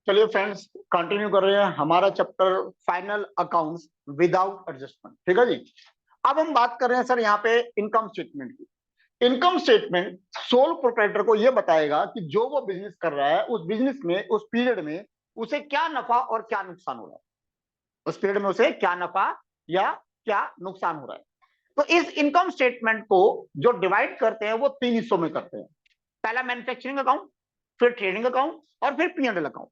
चलिए friends, continue कर रहे हैं हमारा chapter final accounts without adjustment. ठीक है जी। अब हम बात कर रहे हैं सर यहाँ पे इनकम स्टेटमेंट की। इनकम स्टेटमेंट सोल प्रोप्राइटर को यह बताएगा कि जो वो बिजनेस कर रहा है उस बिजनेस में उस पीरियड में उसे क्या नफा और क्या नुकसान हो रहा है। उस पीरियड में उसे क्या नफा या क्या नुकसान हो रहा है। तो इस इनकम स्टेटमेंट को जो डिवाइड करते हैं वो तीन हिस्सों में करते हैं। पहला मैन्युफैक्चरिंग अकाउंट, फिर ट्रेडिंग अकाउंट और फिर P&L अकाउंट।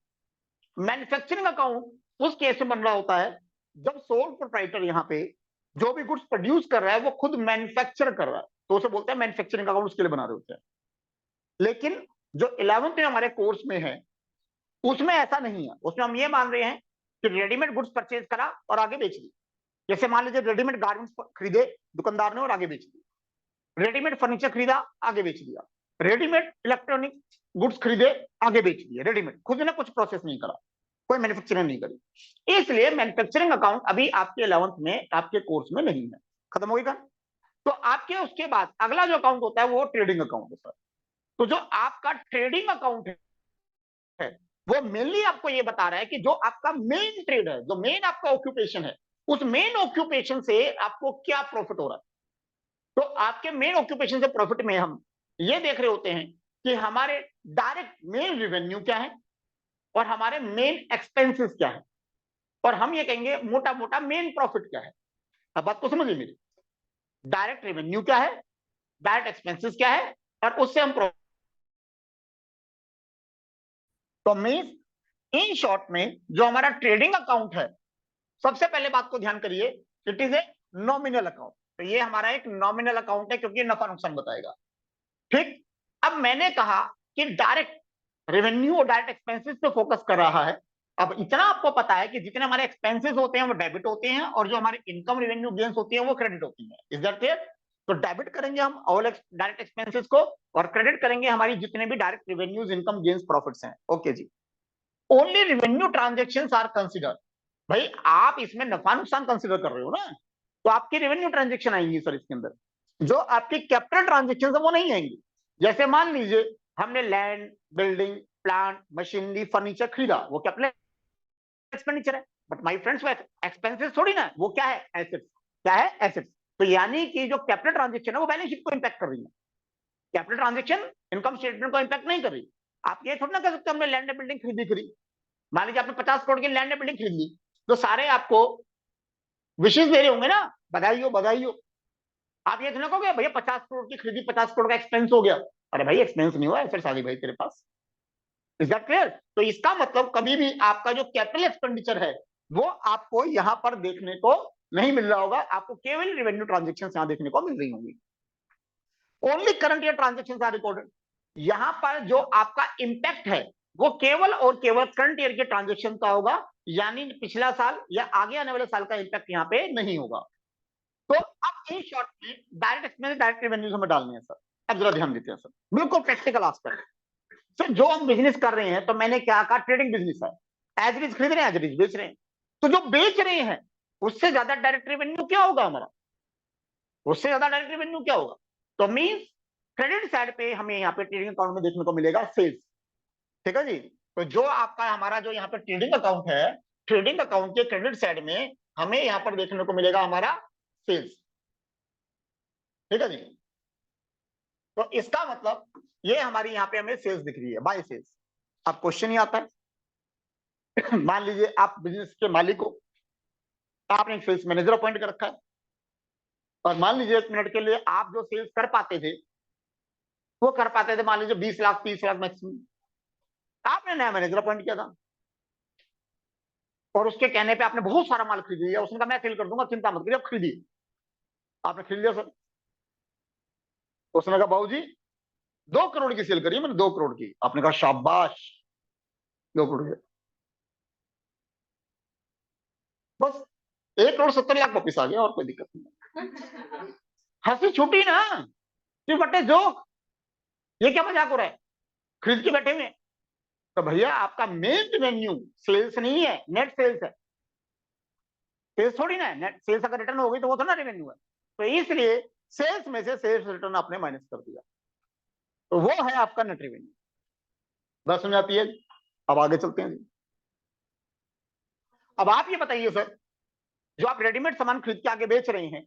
मैन्युफैक्चरिंग अकाउंट उस केस में बन रहा होता है जब सोल प्रोप्राइटर यहाँ पे जो भी गुड्स प्रोड्यूस कर रहा है वो खुद मैन्युफैक्चर कर रहा है, तो उसे बोलते हैं मैन्युफैक्चरिंग अकाउंट, उसके लिए बना रहे होते हैं। लेकिन जो 11th में हमारे कोर्स में है उसमें ऐसा नहीं है। उसमें हम ये मान रहे हैं कि रेडीमेड गुड्स परचेज करा और आगे बेच दी। जैसे मान लीजिए रेडीमेड गारमेंट्स खरीदे दुकानदार ने और आगे बेच दी, रेडीमेड फर्नीचर खरीदा आगे बेच दिया, रेडीमेड इलेक्ट्रॉनिक गुड्स खरीदे आगे बेच दिए, रेडीमेड, खुद ने कुछ प्रोसेस नहीं करा, कोई मैन्युफैक्चरिंग नहीं करी। इसलिए मैन्युफैक्चरिंग अकाउंट अभी आपके 11th में आपके कोर्स में नहीं है, खत्म हो गया। तो आपके उसके बाद अगला जो अकाउंट होता है वो ट्रेडिंग अकाउंट होता है। तो जो आपका ट्रेडिंग अकाउंट है वो मेनली आपको ये बता रहा है कि जो आपका मेन ट्रेड है, जो मेन आपका ऑक्यूपेशन है, उस मेन ऑक्यूपेशन से आपको क्या प्रॉफिट हो रहा है। तो आपके मेन ऑक्यूपेशन से प्रॉफिट में हम ये देख रहे होते हैं कि हमारे डायरेक्ट मेन रेवेन्यू क्या है और हमारे मेन एक्सपेंसेस क्या है, और हम ये कहेंगे मोटा मोटा मेन प्रॉफिट क्या है। अब बात को समझिए मेरी, डायरेक्ट रेवेन्यू क्या है, डायरेक्ट एक्सपेंसेस क्या है, और उससे हम तो मीन्स इन शॉर्ट में जो हमारा ट्रेडिंग अकाउंट है, सबसे पहले बात को ध्यान करिए, it is a nominal account. तो ये हमारा एक नॉमिनल अकाउंट है क्योंकि नफा नुकसान बताएगा। ठीक। अब मैंने कहा कि डायरेक्ट रेवेन्यू और डायरेक्ट एक्सपेंसेस पे फोकस कर रहा है। अब इतना आपको पता है कि जितने हमारे एक्सपेंसेस होते हैं वो डेबिट होते हैं और जो हमारे इनकम रेवेन्यू गेन्स होती है वो क्रेडिट होती है। Is that clear? तो डेबिट करेंगे हम ऑल डायरेक्ट एक्सपेंसेस को और क्रेडिट करेंगे हमारी जितने भी direct revenues, income gains, profits हैं। ओके जी। Only revenue transaction are consider. भाई आप इसमें नफा नुकसान कंसिडर कर रहे हो ना, तो आपकी रेवेन्यू ट्रांजेक्शन आएंगी सर इसके अंदर। जो आपकी कैपिटल ट्रांजेक्शन है वो नहीं आएंगी। जैसे मान लीजिए हमने land, building, plant, machinery, furniture खरीदा, वो कैपिटल एक्सपेंडिचर है। बट माय फ्रेंड्स वो एक्सपेंसेस थोड़ी ना, वो क्या है, एसेट्स। क्या है, एसेट्स। तो यानी कि जो कैपिटल ट्रांजेक्शन है वो बैलेंस शीट को इंपैक्ट कर रही है। कैपिटल ट्रांजेक्शन इनकम स्टेटमेंट को इंपैक्ट नहीं कर रही। आप ये थोड़ा ना कह सकते हमने लैंड बिल्डिंग खरीदी। मान लीजिए आपने 50 करोड़ की लैंड बिल्डिंग खरीद ली, तो सारे आपको विशेष दे रहे होंगे ना, बधाई हो बधाई हो। आप ये तो कहोगे भैया 50 करोड़ की खरीदी, 50 करोड़ का एक्सपेंस हो गया। अरे भाई एक्सपेंस नहीं हुआ, ऐसे शादी भाई तेरे पास। Is that clear? तो इसका मतलब कभी भी आपका जो कैपिटल एक्सपेंडिचर है वो आपको यहां पर देखने को नहीं मिल रहा होगा, आपको केवल रेवेन्यू ट्रांजेक्शन यहां देखने को मिल रही होंगी। Only current year transaction are recorded. यहां पर जो आपका इंपैक्ट है वो केवल और केवल करंट ईयर के ट्रांजेक्शन का होगा, यानी पिछला साल या आगे आने वाले साल का इंपैक्ट यहाँ पे नहीं होगा। तो अब इन शॉर्ट में डायरेक्ट एक्सपेंस, डायरेक्ट रेवेन्यूज हमें डालने हैं सर। अब जरा ध्यान देते हैं सर, बिल्कुल प्रैक्टिकल आस्पेक्ट। सर जो हम बिजनेस कर रहे हैं, तो मैंने क्या कहा, ट्रेडिंग बिजनेस है। एज इट इज खरीद रहे हैं, एज इट इज बेच रहे हैं। तो जो बेच रहे हैं उससे ज्यादा डायरेक्ट रेवेन्यू क्या होगा हमारा, उससे ज्यादा डायरेक्ट रेवेन्यू क्या होगा। तो मींस क्रेडिट साइड पे हमें यहाँ पे ट्रेडिंग अकाउंट में देखने को मिलेगा सेल्स। ठीक है जी। तो जो आपका हमारा जो यहाँ पे ट्रेडिंग अकाउंट है, ट्रेडिंग अकाउंट के क्रेडिट साइड में हमें यहाँ पर देखने को मिलेगा हमारा सेल्स। ठीक है जी। तो इसका मतलब ये हमारी यहाँ पे हमें सेल्स दिख रही है, बाय सेल्स। अब क्वेश्चन ही आता है मान लीजिए आप बिजनेस के मालिक हो, आपने एक सेल्स मैनेजर अपॉइंट कर रखा है, और मान लीजिए 1 मिनट के लिए आप जो सेल्स कर पाते थे वो कर पाते थे मान लीजिए 20 लाख 30 लाख मैक्सिमम। आपने नया मैनेजर अपॉइंट किया था और उसके कहने पे आपने बहुत सारा माल खरीद लिया। उसने कहा मैं सेल कर दूंगा, चिंता मत करिए, आप खरीदिए। आपने खरीद लिया सर। उसने कहा बाबू जी 2 करोड़ की सेल करिए, मैंने 2 करोड़ की। आपने कहा शाबाश, 2 करोड़ की। बस 1 करोड़ 70 लाख वापिस आ गया, और कोई दिक्कत नहीं। हंसी छूटी ना कि बटे जो, ये क्या मजाक हो रहा है, खरीद के बैठे हुए। तो भैया आपका मेन रेवेन्यू सेल्स नहीं है, नेट सेल्स है। सेल्स थोड़ी ना है, नेट सेल्स अगर रिटर्न हो गई तो वो तो ना रेवेन्यू है। तो इसलिए सेल्स में से सेल्स रिटर्न आपने माइनस कर दिया, तो वो है आपका नेट रेवेन्यू। बात समझ आती है? अब आगे चलते हैं जी। अब आप ये बताइए सर, जो आप रेडीमेड सामान खरीद के आगे बेच रहे हैं,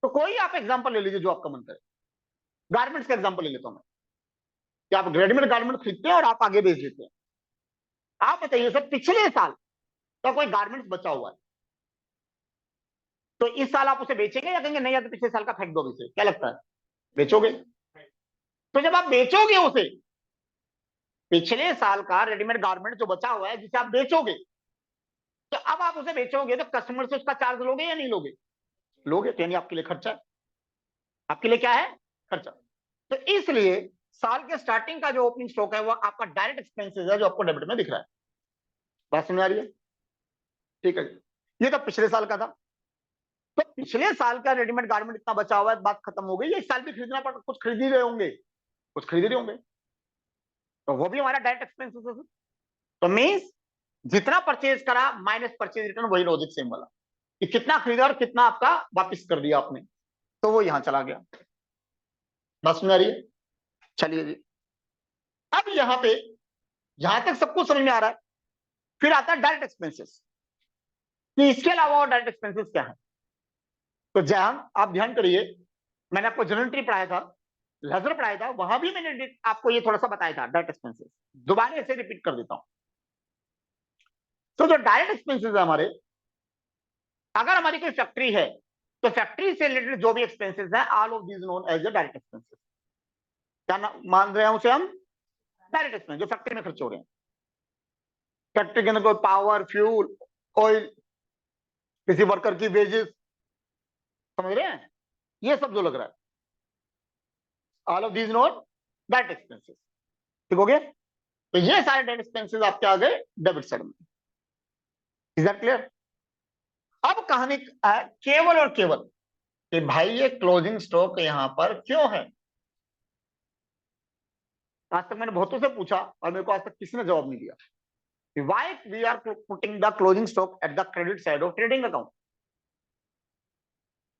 तो कोई आप एग्जांपल ले लीजिए जो आपका मन करे। गारमेंट्स का एग्जांपल ले लेता हूं मैं, कि आप रेडीमेड गारमेंट खरीदते हैं और आप आगे बेच देते हैं। आप बताइए सर, पिछले साल का कोई गारमेंट्स बचा हुआ है, तो इस साल आप उसे बेचेंगे या कहेंगे नहीं यार, तो पिछले साल का फेंक दो इसे? क्या लगता है, बेचोगे? तो जब आप बेचोगे उसे, पिछले साल का रेडीमेड गारमेंट जो बचा हुआ है जिसे आप बेचोगे, तो अब आप उसे बेचोगे तो कस्टमर से उसका चार्ज लोगे या नहीं लोगे? लोगे। तो यानी आपके लिए खर्चा है, आपके लिए क्या है, खर्चा। तो इसलिए साल के स्टार्टिंग का जो ओपनिंग स्टॉक है वो आपका डायरेक्ट एक्सपेंसेस है, जो आपको डेबिट में दिख रहा है। बात समझ आ रही है? ठीक है, ये तो पिछले साल का था। तो पिछले साल का रेडीमेड गारमेंट इतना बचा हुआ है, बात खत्म हो गई। इस साल भी खरीदना पड़, कुछ खरीद ही रहे होंगे, कुछ खरीद रहे होंगे, तो वो भी हमारा डायरेक्ट एक्सपेंसेस है। तो मींस जितना परचेज करा माइनस परचेज रिटर्न, वही लॉजिक सेम वाला, कि कितना खरीदा और कितना आपका वापस कर दिया आपने, तो वो यहां चला गया। बात समझ आ रही है? चलिए जी, अब यहां पे जहां तक सबको समझ में आ रहा है, फिर आता है डायरेक्ट एक्सपेंसेस, कि इसके अलावा और डायरेक्ट एक्सपेंसेस क्या है। तो जहां आप ध्यान करिए, मैंने आपको जनरल एंट्री पढ़ाया था, लेजर पढ़ाया था, वहां भी मैंने आपको ये थोड़ा सा बताया था डायरेक्ट एक्सपेंसेस। दोबारा इसे रिपीट कर देता हूं। तो जो डायरेक्ट एक्सपेंसेस है हमारे, अगर हमारी कोई फैक्ट्री है, तो फैक्ट्री से रिलेटेड जो भी एक्सपेंसेस है, all of these known as the direct expenses. क्या मान रहे हैं उसे हम? डायरेक्ट एक्सपेंस, जो फैक्ट्री में खर्च हो रहे हैं। फैक्ट्री के अंदर कोई पावर, फ्यूल, ऑयल, किसी वर्कर की वेजेस, समझ रहे हैं, ये सब जो लग रहा है, all of these known direct expenses. ठीक हो गया? तो ये सारे डायरेक्ट एक्सपेंसेस आपके आ गए डेबिट साइड में। Is that clear? अब कहानी केवल और केवल कि भाई ये क्लोजिंग स्टॉक यहां पर क्यों है। आज तक मैंने बहुतों से पूछा और मेरे को आज तक किसी ने जवाब नहीं दिया, why we are putting the closing stock at the credit side of trading account.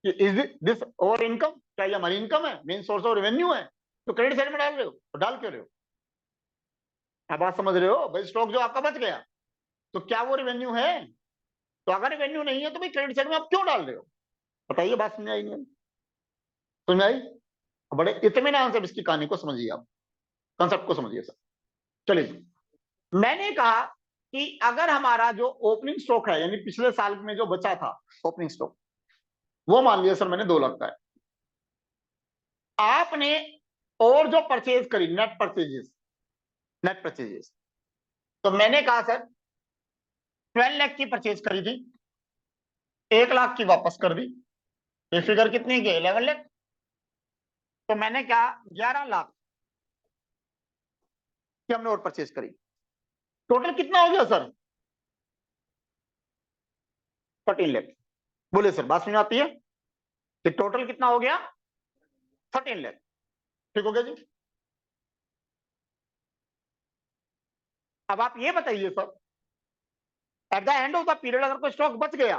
Is this और इनकम, क्या ये हमारी इनकम है, मेन सोर्स ऑफ रेवेन्यू है, तो क्रेडिट साइड में डाल रहे हो, तो डाल क्यों रहे हो? आप बात समझ रहे हो भाई? स्टॉक जो आपका बच गया, तो क्या वो रेवेन्यू है? तो अगर रेवेन्यू नहीं है तो भाई क्रेडिट साइड में आप क्यों डाल रहे हो? बताइए, बात समझ आई नहीं? समझ आई? बड़े इत्मीनान से इसकी कहानी को समझिए, आप कंसेप्ट को समझिए सर। चलिए, मैंने कहा कि अगर हमारा जो ओपनिंग स्टॉक है, यानी पिछले साल में जो बचा था ओपनिंग स्टॉक, वो मान लिया सर मैंने 2 लाख का है। आपने और जो परचेज करी, नेट परचेजेस, नेट परचेजेस, तो मैंने कहा सर 12 लाख की परचेज करी थी, 1 लाख की वापस कर दी, ये फिगर कितनी की? 11 लाख। तो मैंने क्या, 11 लाख की हमने और परचेज करी। टोटल कितना हो गया सर? 13 लाख। बोले सर, बात समझ आती है कि टोटल कितना हो गया? 13 लाख। ठीक हो गया जी? अब आप ये बताइए sir, at the end of the period अगर कोई स्टॉक बच गया,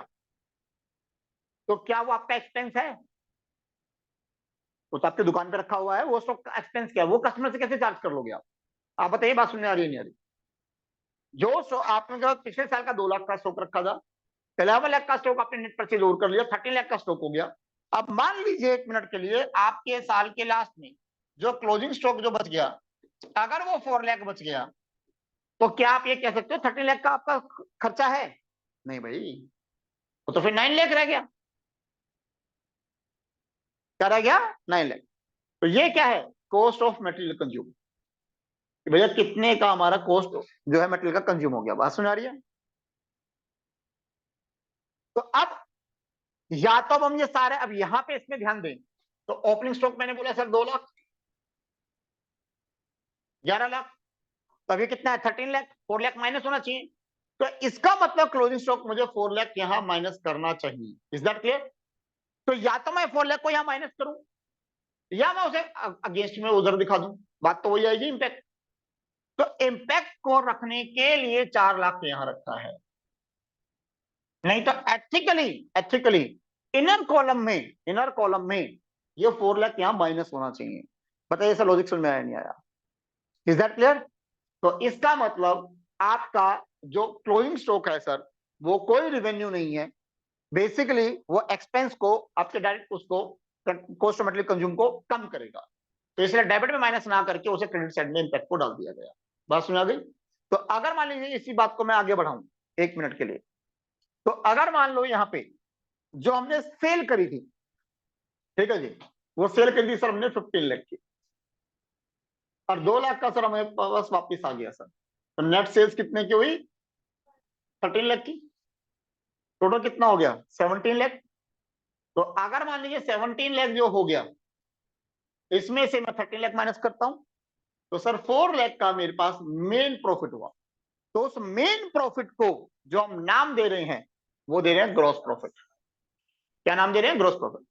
तो क्या वो आपका एक्सपेंस है? वो तो आपकी दुकान पे रखा हुआ है, वो स्टॉक का एक्सपेंस क्या है? वो कस्टमर से कैसे चार्ज कर लोगे आप बताइए, बात सुनने आ रही है नहीं आ रही? जो आपने जो पिछले साल का 2 लाख का स्टॉक रखा था, 11 लाख का स्टॉक आपने नेट परचेज और कर लिया, 13 लाख का स्टॉक हो गया। अब मान लीजिए 1 मिनट के लिए, आपके साल के लास्ट में जो क्लोजिंग स्टॉक जो बच गया, अगर वो 4 लाख बच गया, तो क्या आप ये कह सकते हो 13 लाख का आपका खर्चा है? नहीं भाई, वो तो फिर 9 लाख रह गया। क्या रह गया? 9 लाख। तो ये क्या है? Cost of material consume. भैया कितने का हमारा कॉस्ट जो है मटेरियल का कंज्यूम हो गया। बात सुन आ रही है? तो अब या तो अब हम ये सारे, अब यहां पे इसमें ध्यान दें, तो ओपनिंग स्टॉक मैंने बोला सर 2 लाख, 11 लाख, तो अभी कितना है? 13 लाख। 4 लाख माइनस होना चाहिए, तो इसका मतलब क्लोजिंग स्टॉक मुझे 4 लाख यहां माइनस करना चाहिए। Is that clear? तो या तो मैं 4 लाख को यहां माइनस करूं, या मैं उसे अगेंस्ट में उधर दिखा दूं, बात तो वही आएगी, इंपैक्ट। तो इंपैक्ट को रखने के लिए 4 लाख यहां रखा है, नहीं तो एथिकली, एथिकली इनर कॉलम में ये 4 लाख यहां माइनस होना चाहिए। बताइए सर, लॉजिक समझ में आया नहीं आया? Is that clear? तो इसका मतलब आपका जो क्लोजिंग स्टॉक है सर, वो कोई रेवेन्यू नहीं है, बेसिकली वो एक्सपेंस को आपके डायरेक्ट उसको कॉस्ट ऑफ मटेरियल कंज्यूम को कम करेगा। तो इसलिए डेबिट में माइनस ना करके उसे क्रेडिट साइड में इंपैक्ट को डाल दिया गया। बात सुना गई? तो अगर मान लीजिए इसी बात को मैं आगे बढ़ाऊं 1 मिनट के लिए, तो अगर मान लो यहाँ पे जो हमने सेल करी थी, ठीक है जी, वो सेल करी थी सर हमने 15 लाख की, और 2 लाख का सर हमें बस वापिस आ गया सर, तो नेट सेल्स कितने की हुई? 13 लाख की। टोटल कितना हो गया? 17 लाख। तो अगर मान लीजिए 17 लाख जो हो गया, इसमें से मैं 13 लाख माइनस करता हूं, तो सर 4 लाख का मेरे पास मेन प्रॉफिट हुआ। तो उस मेन प्रॉफिट को जो हम नाम दे रहे हैं, वो दे रहे हैं ग्रॉस प्रॉफिट। क्या नाम दे रहे हैं? Gross profit.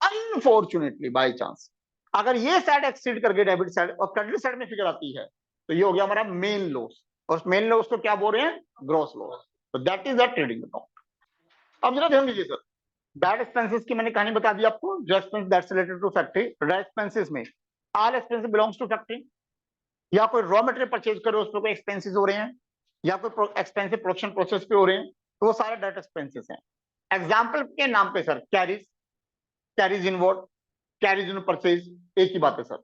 Unfortunately by chance अगर ये साइड एक्सीड करके डेबिट साइड और क्रेडिट साइड में फिगर आती है, तो ये हो गया हमारा मेन लॉस, और उस मेन लॉस को क्या बोल रहे हैं? Gross loss. तो that is the trading account. अब जरा ध्यान दीजिए सर, डायरेक्ट एक्सपेंसेस की मैंने कहानी बता दी आपको, जो expense that's related to factory. Direct expenses में all expenses belongs to factory, या कोई रॉ मटेरियल परचेज करो उस पर कोई एक्सपेंसेस हो रहे हैं, या कोई एक्सपेंसिव प्रोडक्शन प्रोसेस पे हो रहे हैं, तो वो सारे डायरेक्ट एक्सपेंसेस हैं। एग्जांपल के नाम पे sir carries, carries inward, carries in purchase, एक ही बात है सर,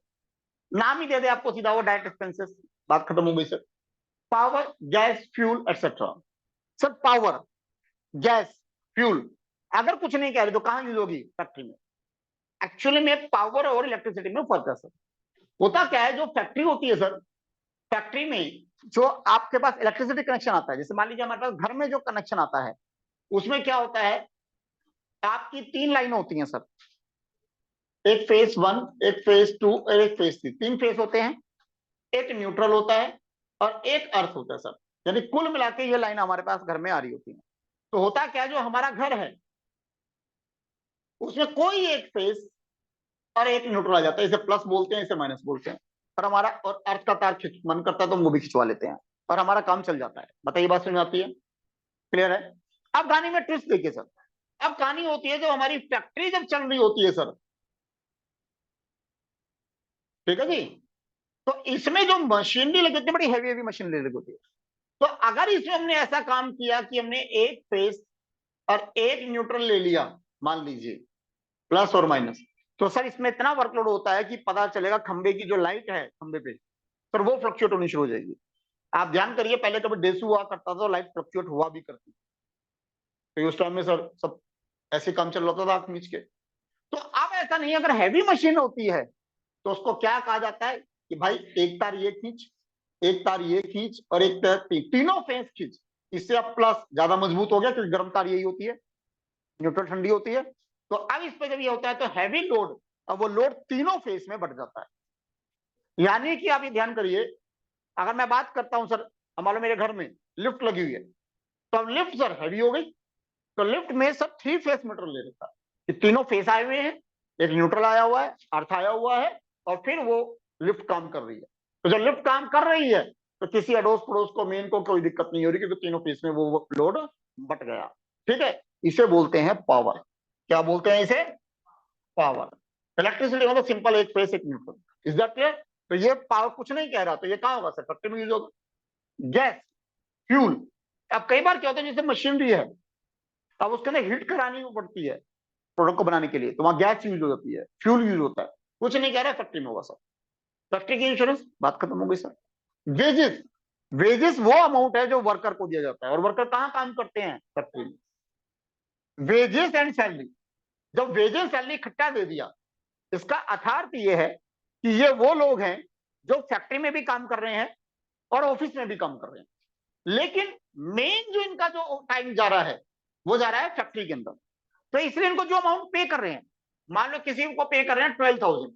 नाम ही दे दे आपको सीधा, वो डायरेक्ट एक्सपेंसेस, बात खत्म हो गई sir. Power, gas, fuel etcetera. Sir power, gas, fuel अगर कुछ नहीं कह रहे तो कहां यूज होगी? फैक्ट्री में। एक्चुअली में पावर और इलेक्ट्रिसिटी में फर्क है सर। होता क्या है, जो फैक्ट्री होती है सर, फैक्ट्री में जो आपके पास इलेक्ट्रिसिटी कनेक्शन आता है, जैसे मान लीजिए हमारे पास घर में जो कनेक्शन आता है, उसमें क्या होता है, आपकी 3 लाइन होती हैं सर, एक फेज 1, एक फेज 2 और एक फेज 3, 3 फेज होते हैं, एक न्यूट्रल होता है और एक अर्थ होता है सर। यानी कुल मिला के ये लाइन हमारे पास घर में आ रही होती है। तो होता क्या है, जो हमारा घर है उसमें कोई एक फेज और एक न्यूट्रल आ जाता है, इसे प्लस बोलते हैं, इसे माइनस बोलते हैं, और हमारा और अर्थ का तार खिंच मन करता है तो हम वो भी खिंचवा लेते हैं, और हमारा काम चल जाता है। बताइए बात समझ आती है? क्लियर है? अब कहानी में ट्विस्ट देखिए सर, अब कहानी होती है जो हमारी फैक्ट्री जब चल रही होती है सर, ठीक है जी, तो इसमें जो मशीनरी लगी होती है, बड़ी हैवी हैवी मशीनरी लगी होती है। तो अगर इसमें हमने ऐसा काम किया कि हमने एक फेस और एक न्यूट्रल ले लिया, मान लीजिए प्लस और माइनस, तो सर इसमें इतना वर्कलोड होता है कि पता चलेगा खंबे की जो लाइट है खंबे पे सर, वो फ्लक्चुएट होनी शुरू हो जाएगी। आप ध्यान करिए, पहले कभी डेसू हुआ करता था तो लाइट फ्लक्चुएट हुआ भी करती, तो उस टाइम में सर सब ऐसे काम चल रहा था आंख मीच के। तो अब ऐसा नहीं है, अगर हैवी मशीन होती है तो उसको क्या कहा जाता है कि भाई एक तार ये खींच, एक तार ये खींच और एक तार तीनों फेस खींच, इससे अब प्लस ज्यादा मजबूत हो गया क्योंकि गर्म तार यही होती है, न्यूट्रल ठंडी होती है। तो अब इस पे जब ये होता है तो हैवी लोड, अब वो लोड तीनों फेस में बढ़ जाता है। यानी कि आप ये ध्यान करिए, अगर मैं बात करता हूं सर, मान लो मेरे घर में लिफ्ट लगी हुई है, तो अब लिफ्ट सर हैवी हो गई, तो लिफ्ट में सर 3 फेस मीटर ले लेता है कि तीनों फेस आए हुए हैं, एक न्यूट्रल आया हुआ है, अर्थ आया हुआ है, और फिर वो लिफ्ट काम कर रही है। तो जब लिफ्ट काम कर रही है तो किसी अड़ोस पड़ोस को मेन को कोई दिक्कत नहीं हो रही, क्योंकि तीनों फेस में वो लोड बट गया। ठीक है, इसे बोलते हैं पावर। क्या बोलते हैं इसे? पावर। इलेक्ट्रिसिटी मतलब सिंपल एक फेस एक न्यूट्रल। Is that clear? तो ये पावर कुछ नहीं कह रहा, तो ये कहां होगा सर? फैक्ट्री में यूज होगा। गैस, फ्यूल, अब कई बार क्या होता है, जैसे मशीनरी है, अब उसके अंदर हीट करानी पड़ती है प्रोडक्ट को बनाने के लिए, तो वहां गैस यूज होती है, फ्यूल यूज होता है। कुछ नहीं कह रहा, फैक्ट्री में होगा सर। फैक्ट्री की इंश्योरेंस, बात खत्म हो गई सर। वेजेस, वेजेस वो अमाउंट है जो वर्कर को दिया जाता है, और वर्कर कहां काम करते हैं? फैक्ट्री में। वेजेस एंड सैलरी, जब वेजेस सैलरी इकट्ठा दे दिया, इसका अर्थात ये है कि ये वो लोग हैं जो फैक्ट्री में भी काम कर रहे हैं और ऑफिस में भी काम कर रहे हैं, लेकिन मेन जो इनका जो टाइम जा रहा है वो जा रहा है फैक्ट्री के अंदर। तो इसलिए इनको जो अमाउंट पे कर रहे हैं, मान लो किसी को पे कर रहे हैं 12,000,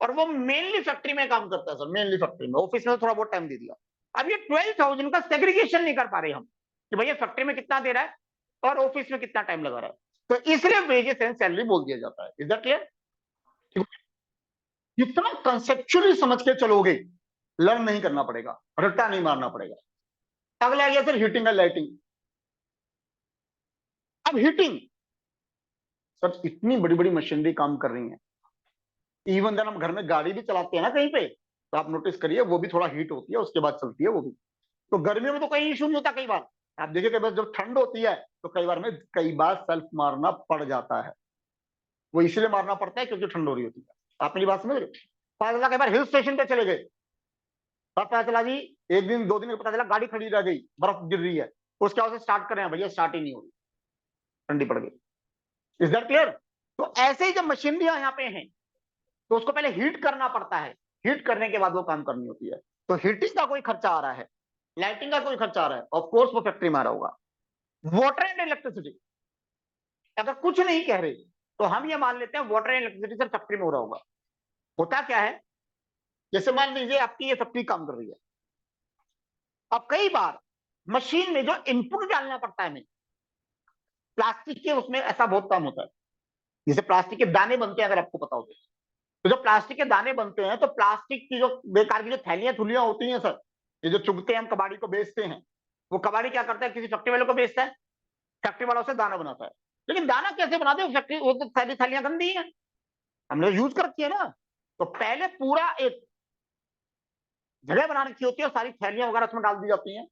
और वो मेनली फैक्ट्री में काम करता है सर, मेनली फैक्ट्री में, ऑफिस में थोड़ा बहुत टाइम दे दिया। अब ये 12,000 का सेग्रीगेशन नहीं कर पा रहे हम कि भैया फैक्ट्री में कितना दे रहा है और ऑफिस में कितना टाइम लगा रहा है, तो इसलिए वेजेस एंड सैलरी बोल दिया जाता है। Is that clear? जितना कंसेप्चुअली समझ के चलोगे, लर्न नहीं करना पड़ेगा, रट्टा नहीं मारना पड़ेगा। अगला आ गया सर हीटिंग एंड लाइटिंग। अब हीटिंग, सर इतनी बड़ी बड़ी मशीनरी काम कर रही है, इवन देन हम घर में गाड़ी भी चलाते हैं ना कहीं पे, तो आप नोटिस करिए वो भी थोड़ा हीट होती है, उसके बाद चलती है वो भी। तो गर्मियों में तो कहीं इशू नहीं होता। कई बार आप देखिए, कई बार जब ठंड होती है तो कई बार सेल्फ मारना पड़ जाता है। वो इसलिए मारना पड़ता है क्योंकि ठंड हो रही होती है। आप मेरी बात समझ रहे हो? पता चला कई बार हिल स्टेशन पे चले गए, तब पता चला जी एक दिन 2 दिन में पता चला गाड़ी खड़ी रह गई, बर्फ गिर रही है, उसके वजह से स्टार्ट करें भैया, स्टार्ट ही नहीं हो रही, ठंडी पड़ गई। Is that clear? तो ऐसे ही जब मशीनरियां यहाँ पे हैं तो उसको पहले हीट करना पड़ता है, हीट करने के बाद वो काम करनी होती है। तो हीटिंग का कोई खर्चा आ रहा है, लाइटिंग का कोई खर्चा आ रहा है, ऑफ कोर्स वो फैक्ट्री में आ रहा होगा। वाटर एंड इलेक्ट्रिसिटी, अगर कुछ नहीं कह रहे तो हम ये मान लेते हैं वाटर एंड इलेक्ट्रिसिटी सिर्फ फैक्ट्री में हो रहा होगा। होता क्या है, जैसे मान लीजिए आपकी ये फैक्ट्री काम कर रही है, अब कई बार मशीन में जो इनपुट डालना पड़ता है हमें, प्लास्टिक के उसमें ऐसा बहुत काम होता है, जैसे प्लास्टिक के दाने बनते हैं, अगर आपको पता हो तो जो प्लास्टिक के दाने बनते हैं, तो प्लास्टिक की जो बेकार की जो थैलियां थुलियां होती हैं सर, ये जो चुगते हैं हम कबाड़ी को बेचते हैं, वो कबाड़ी क्या करता है, किसी फैक्ट्री वाले को बेचता है, फैक्ट्री वाला उसे दाना बनाता है। लेकिन दाना कैसे बनाते हैं फैक्ट्री, वो तो थैलियां गंदी है, हमने यूज कर रखी है ना। तो पहले पूरा एक जगह बना रखी होती है और सारी थैलियां वगैरह उसमें डाल दी जाती हैं,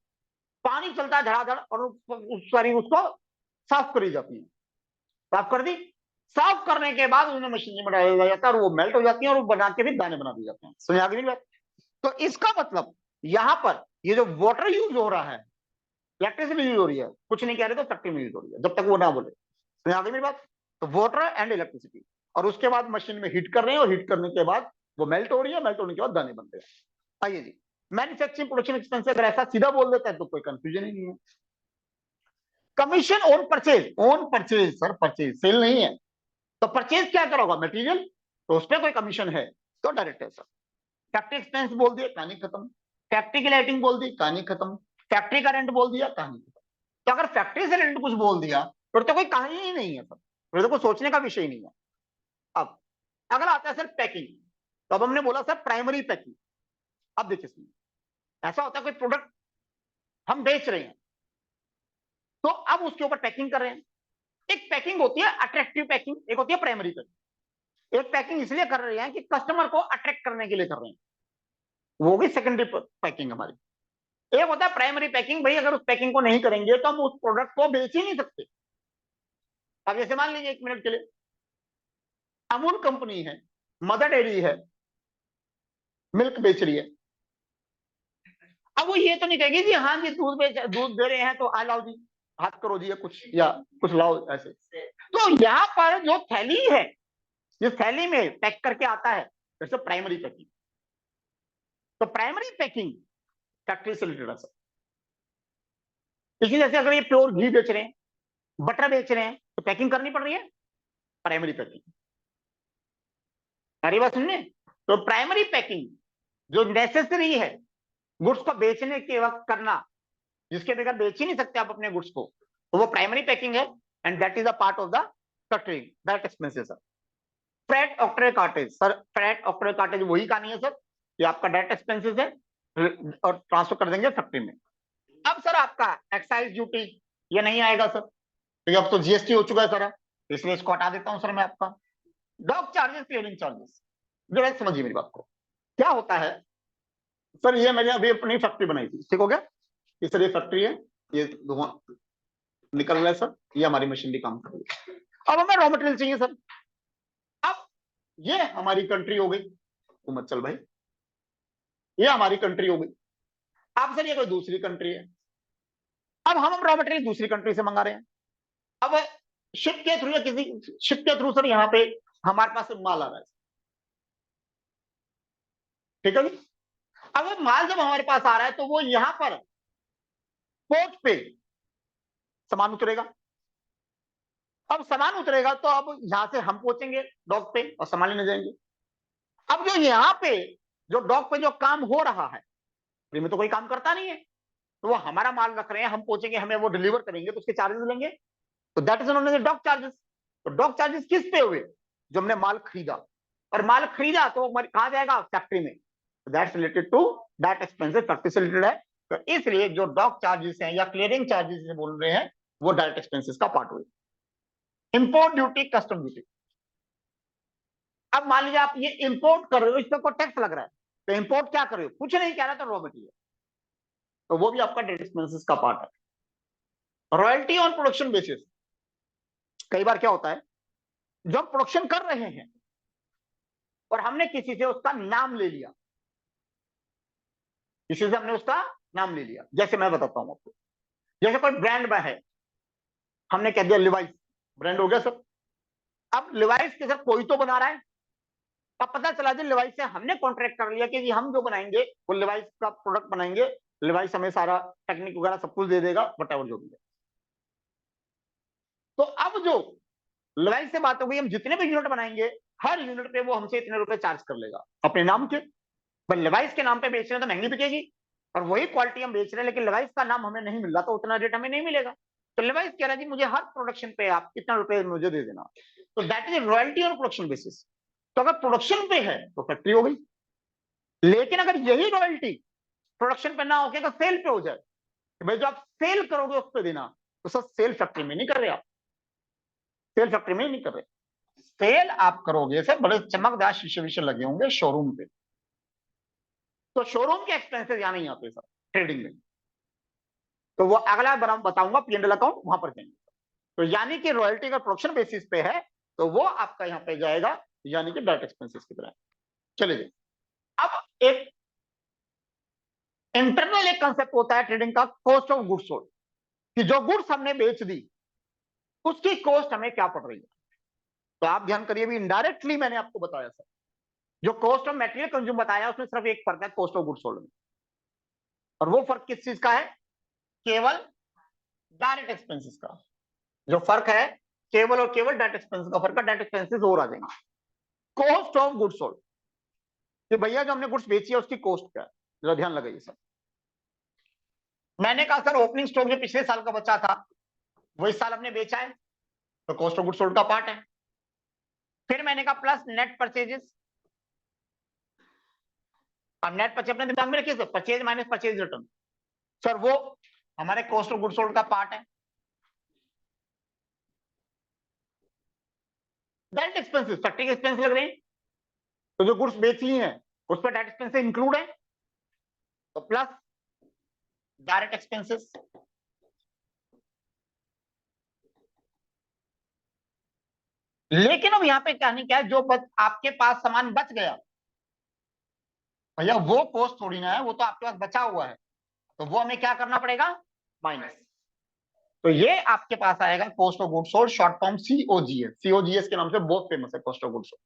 पानी चलता है धड़ाधड़ और सारी उसको साफ करी जाती है। साफ कर दी, साफ करने के बाद उन्हें मशीन में डाला जाता है और वो मेल्ट हो जाती है और वो बना के भी दाने बना दिए जाते हैं। समझ आ गई मेरी बात? तो इसका मतलब यहां पर ये जो वाटर यूज हो रहा है, इलेक्ट्रिसिटी यूज हो रही है, कुछ नहीं कह रहे तो फैक्ट्री में यूज हो रही है, जब तक वो ना बोले। समझ आ गई मेरी बात? तो वाटर एंड इलेक्ट्रिसिटी, और उसके बाद मशीन में हीट कर रहे हैं और हीट करने के बाद वो मेल्ट हो रही है, मेल्ट होने के बाद दाने बनते हैं। आइए जी, मैन्युफैक्चरिंग प्रोडक्शन एक्सपेंस अगर ऐसा सीधा बोल देता है तो कोई कंफ्यूजन ही नहीं है। Commission on purchase, on purchase sir, purchase sale नहीं है। तो परचेज क्या करोगा, मटेरियल, तो उस पर कोई कमीशन है तो डायरेक्ट है सर। फैक्ट्री एक्सपेंस बोल दिया, कहानी खत्म। फैक्ट्री की लाइटिंग बोल दी, कहानी खत्म। फैक्ट्री का रेंट बोल दिया, कहानी खत्म। तो अगर फैक्ट्री से रेंट कुछ बोल दिया फिर तो कोई कहानी ही नहीं है सर, फिर तो कोई सोचने का विषय ही नहीं है। अब अगला आता है सर पैकिंग। तो अब हमने बोला सर प्राइमरी पैकिंग। अब देखिए सुनिए, ऐसा होता है कोई प्रोडक्ट हम बेच रहे हैं, तो अब उसके ऊपर पैकिंग कर रहे हैं। एक पैकिंग होती है अट्रैक्टिव पैकिंग, एक होती है प्राइमरी पैकिंग। एक पैकिंग इसलिए कर रहे हैं कि कस्टमर को अट्रैक्ट करने के लिए कर रहे हैं, वो भी सेकेंडरी पैकिंग हमारी। एक होता है प्राइमरी पैकिंग, भाई अगर उस पैकिंग को नहीं करेंगे तो हम उस प्रोडक्ट को बेच ही नहीं सकते। अब जैसे मान लीजिए 1 मिनट के लिए, अमूल कंपनी है, मदर डेयरी है, मिल्क बेच रही है। अब वो ये तो नहीं कहेगी जी हाँ जी दूध दे रहे हैं तो आ लाओ जी, हाथ करो जी, कुछ या कुछ लाओ ऐसे। तो यहाँ पर जो थैली है, जिस थैली में पैक करके आता है, जैसे प्राइमरी पैकिंग। तो प्राइमरी पैकिंग फैक्ट्री से रिलेटेड है सर। इसी जैसे अगर ये प्योर घी बेच रहे हैं, बटर बेच रहे हैं, तो पैकिंग करनी पड़ रही है, प्राइमरी पैकिंग। अरे बात सुनने, तो प्राइमरी पैकिंग जो नेसेसरी है गुड्स को बेचने के वक्त करना, जिसके बगैर बेच ही नहीं सकते आप अपने गुड्स को, तो वो प्राइमरी पैकिंग है। And that is a part of the factoring, that expenses sir. Freight octroi cartage sir, freight octroi cartage वही कहानी है सर, ये आपका डायरेक्ट एक्सपेंसेस है और ट्रांसफर कर देंगे फैक्ट्री में। अब सर आपका एक्साइज ड्यूटी ये नहीं आएगा सर, क्योंकि अब तो जीएसटी हो चुका है सर, इसलिए इसको हटा देता हूं सर मैं आपका। डॉक चार्जेस, क्लियरिंग चार्जेस, जरा समझिए मेरी बात को। क्या होता है सर, ये मैंने अभी अपनी फैक्ट्री बनाई थी, ठीक हो गया, ये सर ये फैक्ट्री है, ये धुआं निकल रहा है सर, ये हमारी मशीनरी काम कर रही है। अब हमें रॉ मटेरियल चाहिए सर। अब ये हमारी कंट्री हो गई, तो मत चल भाई, ये हमारी कंट्री हो गई। अब सर ये कोई दूसरी कंट्री है, अब हम रॉ मटेरियल दूसरी कंट्री से मंगा रहे हैं। अब शिप के थ्रू या किसी शिप के थ्रू सर यहाँ पे हमारे पास माल आ रहा है, ठीक है जी। अब वो माल जब हमारे पास आ रहा है तो वो यहां पर पोर्ट पे सामान उतरेगा। अब सामान उतरेगा तो अब यहां से हम पहुंचेंगे डॉक पे और सामान लेने जाएंगे। अब जो यहाँ पे जो डॉक पे जो काम हो रहा है, फ्री में तो कोई काम करता नहीं है, तो वो हमारा माल रख रहे हैं, हम पहुंचेंगे, हमें वो डिलीवर करेंगे, तो उसके चार्जेस लेंगे, तो that is known as dock charges. तो डॉक चार्जेस किस पे हुए, जो हमने माल खरीदा, और माल खरीदा तो कहां जाएगा, फैक्ट्री में, that's related to that expenses, factory से रिलेटेड है। तो इसलिए जो डॉक चार्जेस हैं या क्लियरिंग चार्जेस बोल रहे हैं, वो डायरेक्ट एक्सपेंसेस का पार्ट हुए। Import duty, custom duty. अब मान लीजिए आप ये इंपोर्ट कर रहे हो, इस पर कोई टैक्स लग रहा है, तो इंपोर्ट क्या कर रहे हो, कुछ नहीं कह रहा, तो रॉ मटेरियल। तो वो भी आपका डायरेक्ट एक्सपेंसेस का पार्ट है। रॉयल्टी ऑन प्रोडक्शन बेसिस, कई बार क्या होता है, जब प्रोडक्शन कर रहे हैं और हमने किसी से उसका नाम ले लिया, किसी से हमने उसका नाम ले लिया, जैसे मैं बताता हूं आपको, जैसे कोई ब्रांड में है, हमने कह दिया लिवाइस, ब्रांड हो गया सर। अब लिवाइस के सर कोई तो बना रहा है, अब पता चला जी लिवाइस से हमने कॉन्ट्रैक्ट कर लिया कि जी हम जो बनाएंगे वो लिवाइस का प्रोडक्ट बनाएंगे, लिवाइस हमें सारा टेक्निक वगैरह सब कुछ दे देगा, वट जो भी है। तो अब जो लिवाइस से बात हो गई, हम जितने भी यूनिट बनाएंगे हर यूनिट पे वो हमसे इतने रुपए चार्ज कर लेगा अपने नाम के। पर लिवाइस के नाम पे बेच रहे हैं तो महंगी बिकेगी, और वही क्वालिटी हम बेच रहे हैं लेकिन लिवाइस का नाम हमें नहीं मिल रहा, तो उतना रेट हमें नहीं मिलेगा। तो लिवाइस कह रहा है जी मुझे हर प्रोडक्शन पे आप इतना रुपए मुझे दे देना, तो that is royalty on production basis. तो अगर प्रोडक्शन पे है तो फैक्ट्री हो गई, लेकिन अगर यही रॉयल्टी प्रोडक्शन पे ना होके अगर सेल पे हो जाए, कि भाई जो आप सेल करोगे उस पर देना, तो सर सेल फैक्ट्री में नहीं कर रहे आप, सेल फैक्ट्री में नहीं कर रहे, सेल आप करोगे सर बड़े चमकदार शीशे विशे लगे होंगे शोरूम पे, तो शोरूम के एक्सपेंसेस यहां नहीं आते सर ट्रेडिंग में, तो वो अगला बताऊंगा पीएनएल अकाउंट, वहां पर जाएंगे। तो यानी कि रॉयल्टी का प्रोडक्शन बेसिस पे है तो वो आपका यहां पे जाएगा, यानी कि डायरेक्ट एक्सपेंसेस की तरह। चलिए, अब एक इंटरनल एक कंसेप्ट होता है ट्रेडिंग का, कॉस्ट ऑफ गुड्स सोल्ड, कि जो गुड्स हमने बेच दी उसकी कॉस्ट हमें क्या पड़ रही है। तो आप ध्यान करिए, भी इनडायरेक्टली मैंने आपको बताया सर, जो कॉस्ट ऑफ मटेरियल कंज्यूम बताया उसमें सिर्फ एक फर्क है कॉस्ट ऑफ गुड्स सोल्ड में, और वो फर्क किस चीज का है, केवल डायरेक्ट एक्सपेंसेस का। जो फर्क है केवल और केवल डायरेक्ट एक्सपेंसेस का फर्क है, डायरेक्ट एक्सपेंसेस और आ जाएंगे। कॉस्ट ऑफ गुड्स सोल्ड, कि भैया जो हमने गुड्स बेची है उसकी कॉस्ट क्या है, जरा ध्यान लगाइए सर। मैंने कहा सर ओपनिंग स्टॉक जो पिछले साल का बचा था वो इस साल हमने बेचा है, तो कॉस्ट ऑफ गुड्स सोल्ड का पार्ट है। फिर मैंने कहा प्लस नेट परचेजेस, अब नेट परचेज अपने दिमाग में रखिए sir, purchase minus purchase return, sir वो हमारे कॉस्ट ऑफ गुड्स सोल्ड का पार्ट है। डायरेक्ट एक्सपेंसेस फैक्ट्री के एक्सपेंस लग रहे हैं, तो जो गुड्स बेची हैं उस पर डायरेक्ट एक्सपेंसेस इंक्लूड है, तो प्लस डायरेक्ट एक्सपेंसेस। लेकिन अब यहां पे कहने क्या है, जो आपके पास सामान बच गया, भैया वो कॉस्ट थोड़ी ना है, वो तो आपके पास बचा हुआ है, तो वो हमें क्या करना पड़ेगा, माइनस। तो ये आपके पास आएगा cost of goods sold, short form COGS, COGS के नाम से बहुत फेमस है कॉस्ट ऑफ गुड्स सोल्ड।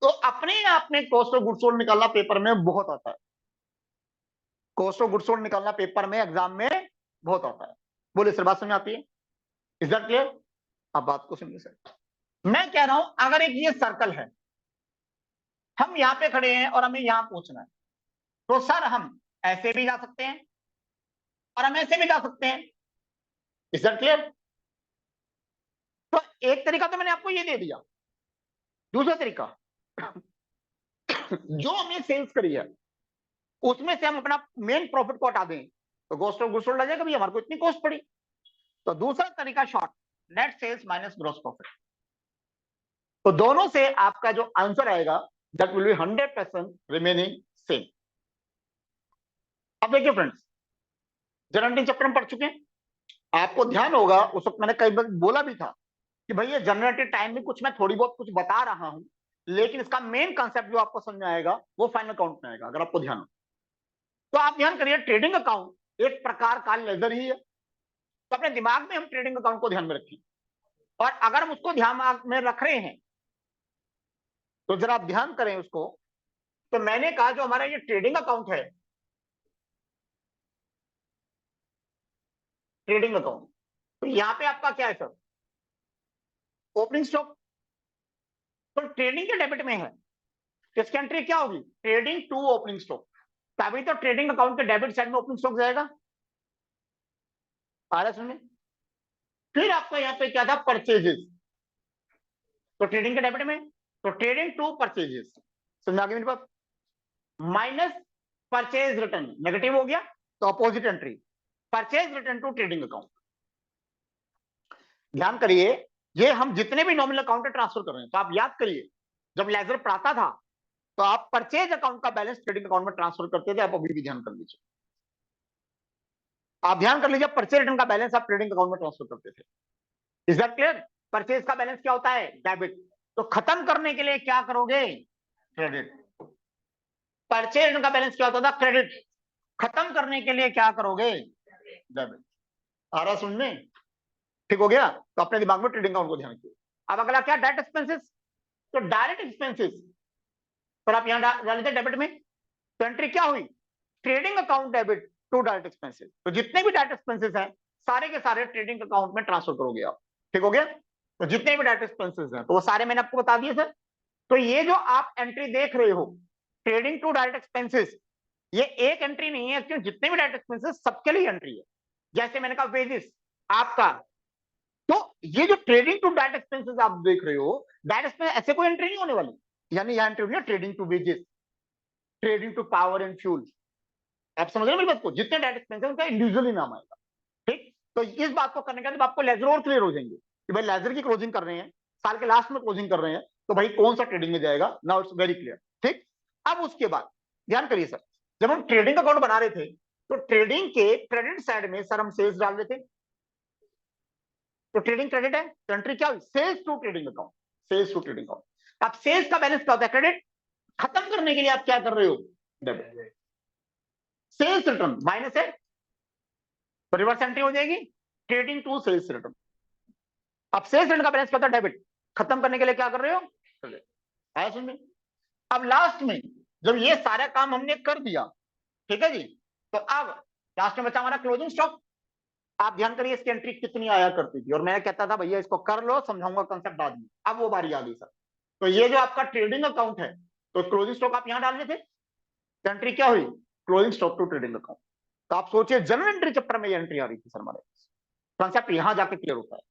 तो अपने आप में कॉस्ट ऑफ गुड्स सोल्ड निकालना पेपर में बहुत आता है, कॉस्ट ऑफ गुड्स सोल्ड निकालना पेपर में एग्जाम में बहुत आता है। बोले सर बात समझ आती है, इज दैट क्लियर। अब बात को सुनिए सर, मैं कह रहा हूं अगर एक ये सर्कल है, हम यहां पे खड़े हैं और हमें यहां पहुंचना है, तो सर हम ऐसे भी जा सकते हैं और हम ऐसे भी जा सकते हैं, इज दैट क्लियर। तो एक तरीका तो मैंने आपको ये दे दिया, दूसरा तरीका जो हमने सेल्स करी है उसमें से हम अपना मेन प्रॉफिट को हटा दें तो कॉस्ट ऑफ गुड्स सोल्ड आ जाएगा, भी हमारे को इतनी कॉस्ट पड़ी। तो दूसरा तरीका short, net sales minus gross profit, तो दोनों से आपका जो आंसर आएगा that will be 100% remaining same. अब देखिए फ्रेंड्स, जनरल चैप्टर हम पढ़ चुके हैं, आपको ध्यान होगा उस वक्त मैंने कई बार बोला भी था कि भाई ये जनरेटिव टाइम में कुछ मैं थोड़ी बहुत कुछ बता रहा हूं, लेकिन इसका मेन कंसेप्ट जो आपको समझ में आएगा वो फाइनल अकाउंट में आएगा, अगर आपको ध्यान हो। तो आप ध्यान करिए, ट्रेडिंग अकाउंट एक प्रकार का लेजर ही है, तो अपने दिमाग में हम ट्रेडिंग अकाउंट को ध्यान में रखें, और अगर हम उसको ध्यान में रख रहे हैं तो जरा आप ध्यान करें उसको। तो मैंने कहा जो हमारा ये ट्रेडिंग अकाउंट है, ट्रेडिंग अकाउंट, तो यहां पे आपका क्या है सर, ओपनिंग स्टॉक, तो ट्रेडिंग के डेबिट में है, इसकी एंट्री क्या होगी, ट्रेडिंग टू ओपनिंग स्टॉक, तभी तो ट्रेडिंग अकाउंट के डेबिट साइड में ओपनिंग स्टॉक जाएगा, आ रहा सुनने। फिर आपका यहाँ पे क्या था, परचेजेस, तो ट्रेडिंग के डेबिट में, तो ट्रेडिंग टू परचेजेस, समझा गया मेरे पास, माइनस परचेज रिटर्न, नेगेटिव हो गया तो opposite entry, purchase return to trading account. ध्यान करिए, ये हम जितने भी नॉमिनल अकाउंट ट्रांसफर कर रहे हैं, तो आप याद करिए जब लेजर पढ़ाता था तो आप परचेज अकाउंट का बैलेंस ट्रेडिंग अकाउंट में ट्रांसफर करते थे, आप अभी भी ध्यान कर लीजिए। आप ध्यान कर लीजिए, परचेज रिटर्न का बैलेंस आप ट्रेडिंग अकाउंट में ट्रांसफर करते थे। Is that clear? परचेज का बैलेंस क्या होता है? डेबिट। तो खत्म करने के लिए क्या करोगे? क्रेडिट। परचेज रिटर्न का बैलेंस क्या होता था? क्रेडिट। खत्म करने के लिए क्या करोगे? डेबिट। आ रहा सुन में? ठीक हो गया? तो अपने दिमाग में ट्रेडिंग अकाउंट को ध्यान रखिए। अब अगला क्या? Direct expenses. तो डायरेक्ट एक्सपेंसेस पर आप यहां डाल देते डेबिट में, तो एंट्री क्या हुई? Trading account debit to direct expenses. तो जितने भी डायरेक्ट एक्सपेंसेस हैं सारे के सारे ट्रेडिंग अकाउंट में ट्रांसफर करोगे आप। ठीक हो गया? तो जितने भी डायरेक्ट एक्सपेंसेस हैं तो वो सारे मैंने आपको बता दिए सर। तो ये जो आप एंट्री देख रहे हो, ट्रेडिंग टू डायरेक्ट एक्सपेंसेस, ये एक एंट्री नहीं है, क्यों? जितने भी डायरेक्ट एक्सपेंसेस सबके लिए एंट्री है। जैसे मैंने कहा वेजेस आपका, तो ये जो ट्रेडिंग टू डायरेक्ट एक्सपेंसेस आप देख रहे हो, डायरेक्ट एक्सपेंस ऐसे कोई एंट्री नहीं होने वाली। यानी यहां एंट्री होनी है trading to wages, trading to power and fuel. आप समझ रहे हो मेरी बात को? जितने डायरेक्ट एक्सपेंस है उनका इंडिविजुअली नाम आएगा। ठीक? तो इस बात को करने के बाद आपको लेजर और क्लियर हो जाएंगे कि भाई लेजर की क्लोजिंग कर रहे हैं, साल के लास्ट में क्लोजिंग कर रहे हैं, तो भाई कौन सा ट्रेडिंग में जाएगा। Now it's very clear. ठीक? अब उसके बाद ध्यान करिए सर, जब हम ट्रेडिंग अकाउंट बना रहे थे तो ट्रेडिंग के क्रेडिट साइड में सर हम सेल्स डाल रहे थे। तो ट्रेडिंग क्रेडिट है, तो एंट्री क्या हुई? Sales to trading account. Sales to trading account. अब सेल्स का बैलेंस क्या होता है? क्रेडिट। खत्म करने के लिए आप क्या कर रहे हो? डेबिट। सेल्स रिटर्न माइनस है तो रिवर्स एंट्री हो जाएगी, ट्रेडिंग टू सेल्स रिटर्न। अब सेल्स रिटर्न का बैलेंस क्या होता है? डेबिट। खत्म करने के लिए क्या कर रहे हो? क्रेडिट। आया समझ में? अब लास्ट में जब ये सारा काम हमने कर दिया, ठीक है जी, तो अब लास्ट में बचा हमारा क्लोजिंग स्टॉक। आप ध्यान करिए इसकी एंट्री कितनी आया करती थी, और मैं कहता था भैया इसको कर लो, समझाऊंगा कंसेप्ट बाद में। अब वो बारी आ गई सर। तो ये जो आपका ट्रेडिंग अकाउंट है, तो क्लोजिंग स्टॉक आप यहां डाल रहे थे, एंट्री क्या हुई? Closing stock to trading account. तो आप सोचिए जनरल एंट्री चैप्टर में ये एंट्री आ रही थी सर हमारे, कॉन्सेप्ट यहां जाके क्लियर होता है।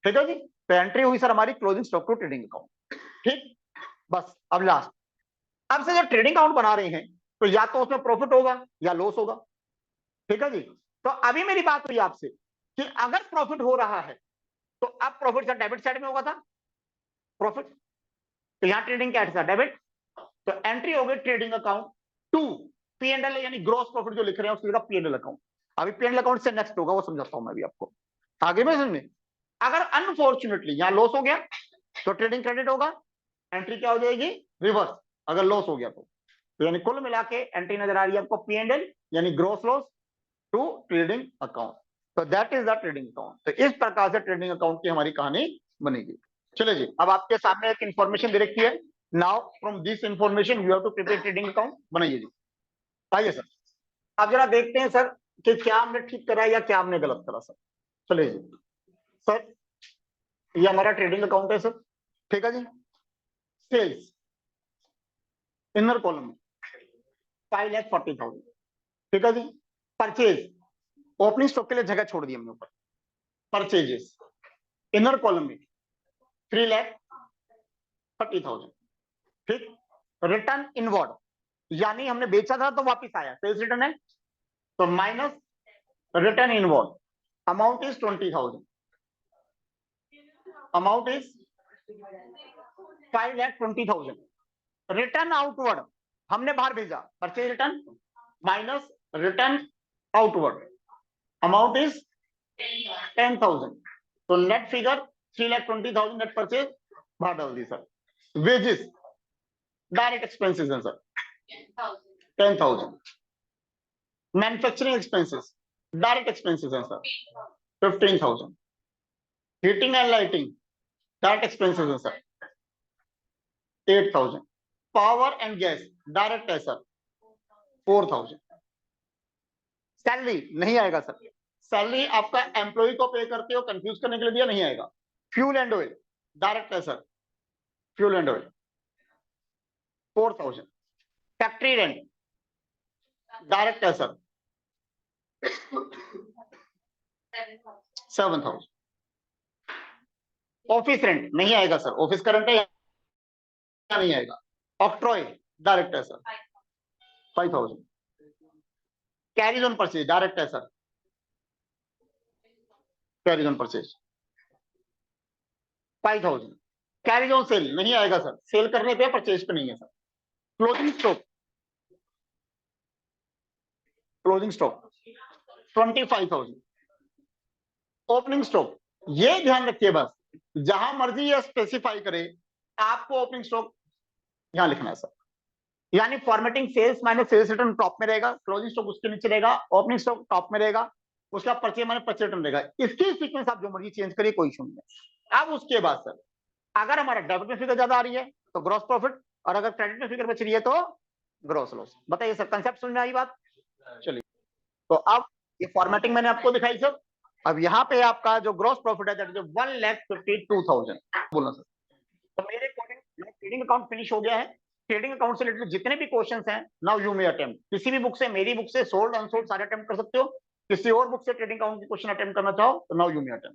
ठीक है जी? तो एंट्री हुई सर हमारी closing stock to trading account. ठीक? बस अब लास्ट, अब से जब ट्रेडिंग अकाउंट बना रहे हैं तो या तो उसमें प्रॉफिट होगा या लॉस होगा। ठीक है जी? तो अभी मेरी बात हुई आपसे कि अगर प्रॉफिट हो रहा है तो अब प्रॉफिट सर डेबिट साइड में होगा था, प्रॉफिट। तो यहां ट्रेडिंग क्या है? डेबिट। तो एंट्री हो गई trading account to P and L, यानी ग्रॉस प्रॉफिट जो लिख रहे हैं उसकी जगह पी एंड एल अकाउंट। अभी पी एंड एल अकाउंट से नेक्स्ट होगा, वो समझाता हूं मैं भी आपको आगे में समझे। अगर अनफॉर्चुनेटली यहां लॉस हो गया तो ट्रेडिंग क्रेडिट होगा, एंट्री क्या हो जाएगी? रिवर्स। अगर लॉस हो गया तो यानी कुल मिला के एंट्री नजर आ रही है आपको पी एंड एल, यानी gross loss to trading account. तो that is the trading account. तो इस प्रकार से ट्रेडिंग अकाउंट की हमारी कहानी बनेगी। चलिए जी, अब आपके सामने एक इंफॉर्मेशन दे रखी है। Now from this information you have to prepare trading account. बनाइए जी। आइए सर, अब जरा देखते हैं सर कि क्या हमने ठीक करा या क्या हमने गलत करा सर। चलिए जी सर, ये हमारा ट्रेडिंग अकाउंट है सर। ठीक है जी? सेल्स इनर कॉलम में 5,40,000। ठीक है जी? परचेज ओपनिंग स्टॉक के लिए जगह छोड़ दी हमने ऊपर, परचेजेस इनर कॉलम में 3,30,000। ठीक? रिटर्न इनवर्ड, यानी हमने बेचा था तो वापिस आया, सेल्स रिटर्न है, तो minus return inward. Amount is 20,000, amount is 5,20,000। Return outward हमने बाहर भेजा, purchase return minus return outward, amount is 10,000। तो नेट फिगर 3,20,000 नेट परचेज बाहर डाल दी सर। वेजेस डायरेक्ट एक्सपेंसेस हैं sir 10,000। Manufacturing expenses direct expenses हैं sir 15,000। Heating and lighting direct expenses हैं sir 8,000। Power and gas direct है sir 4,000। Salary नहीं आएगा सर, सैलरी आपका एम्प्लॉय को पे करते हो, कंफ्यूज करने के लिए दिया, नहीं आएगा। फ्यूल एंड ऑयल डायरेक्ट है sir, fuel and oil 4,000। Factory rent direct है सर 7,000। ऑफिस रेंट नहीं आएगा सर, ऑफिस का रेंट है या नहीं आएगा। ऑक्ट्रॉय डायरेक्ट है sir 5,000। Carriage on purchase direct है sir, carriage on purchase 5,000। Carriage on sale नहीं आएगा सर, सेल करने पे परचेज पे नहीं है sir. Closing stock, closing stock 25,000 opening stock. ये ध्यान रखिए बस, जहां मर्जी ये स्पेसिफाई करे, आपको ओपनिंग स्टॉक यहां लिखना है सर। यानी formatting sales minus sales return top में रहेगा, क्लोजिंग स्टॉक उसके नीचे रहेगा, ओपनिंग स्टॉक टॉप में रहेगा, उसका परचेज माइनस परचेज रिटर्न रहेगा। इसकी सीक्वेंस आप जो मर्जी चेंज करिए, कोई इशू नहीं है। अब उसके बाद सर, अगर हमारा डेबिट में फिगर ज्यादा आ रही है तो ग्रॉस प्रॉफिट, और अगर क्रेडिट में फिगर बच रही है तो ग्रॉस लॉस। बताइए सर, कंसेप्ट समझ में आई बात? चलिए, तो अब ये फॉर्मेटिंग मैंने आपको दिखाई सर। अब यहाँ पे आपका जो ग्रॉस प्रॉफिट है, दैट इज 1,52,000 बोलना सर। तो मेरे अकॉर्डिंग ट्रेडिंग अकाउंट फिनिश हो गया है। ट्रेडिंग अकाउंट से रिलेटेड जितने भी क्वेश्चंस हैं, नाउ यू मे अटेम्प्ट। किसी भी बुक से, मेरी बुक से, सोल्ड अनसोल्ड सारे अटेम्प्ट कर सकते हो। किसी और बुक से ट्रेडिंग अकाउंट के क्वेश्चन अटेम्प्ट करना चाहो तो नाउ यू मे अटेम्प्ट।